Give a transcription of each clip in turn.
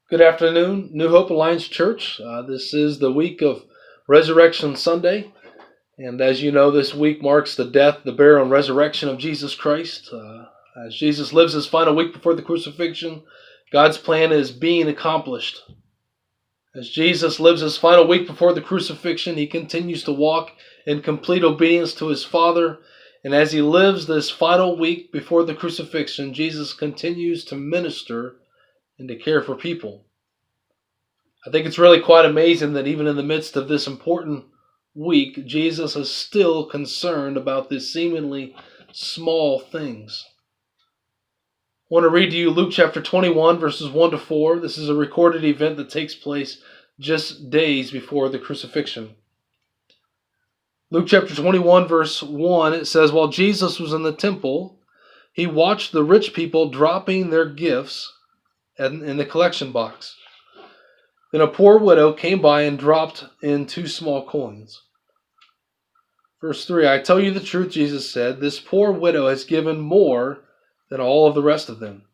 Good afternoon, New Hope Alliance Church. This is the week of Resurrection Sunday. And as you know, this week marks the death, the burial, and resurrection of Jesus Christ. As Jesus lives his final week before the crucifixion, God's plan is being accomplished. As Jesus lives his final week before the crucifixion, he continues to walk in complete obedience to his Father. And as he lives this final week before the crucifixion, Jesus continues to minister and to care for people. I think it's really quite amazing that even in the midst of this important week, Jesus is still concerned about these seemingly small things. I want to read to you Luke chapter 21, verses 1 to 4. This is a recorded event that takes place just days before the crucifixion. Luke chapter 21, verse 1, it says, "While Jesus was in the temple, he watched the rich people dropping their gifts in the collection box. Then a poor widow came by and dropped in 2 small coins." Verse 3, "I tell you the truth," Jesus said, "this poor widow has given more than all of the rest of them.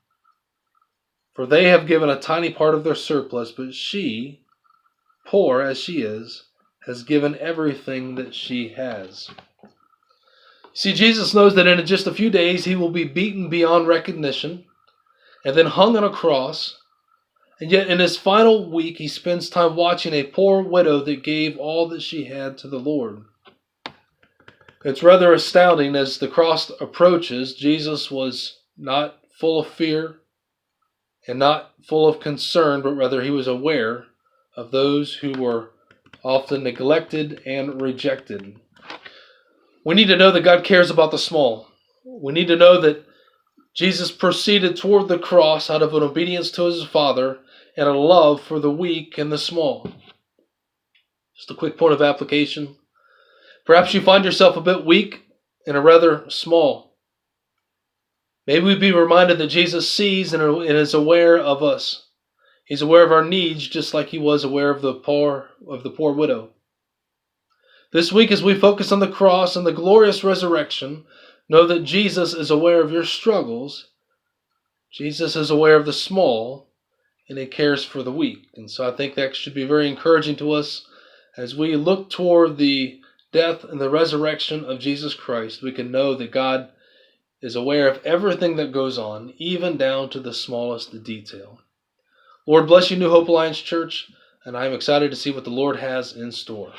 For they have given a tiny part of their surplus, but she, poor as she is, has given everything that she has." See, Jesus knows that in just a few days he will be beaten beyond recognition and then hung on a cross. And yet in his final week, he spends time watching a poor widow that gave all that she had to the Lord. It's rather astounding as the cross approaches. Jesus was not full of fear and not full of concern, but rather he was aware of those who were often neglected and rejected. We need to know that God cares about the small. We need to know that Jesus proceeded toward the cross out of an obedience to his Father and a love for the weak and the small. Just a quick point of application. Perhaps you find yourself a bit weak and a rather small. Maybe we be reminded that Jesus sees and is aware of us. He's aware of our needs just like he was aware of the poor widow. This week, as we focus on the cross and the glorious resurrection, know that Jesus is aware of your struggles. Jesus is aware of the small, and he cares for the weak. And so I think that should be very encouraging to us as we look toward the death and the resurrection of Jesus Christ. We can know that God is aware of everything that goes on, even down to the smallest detail. Lord bless you, New Hope Alliance Church, and I'm excited to see what the Lord has in store.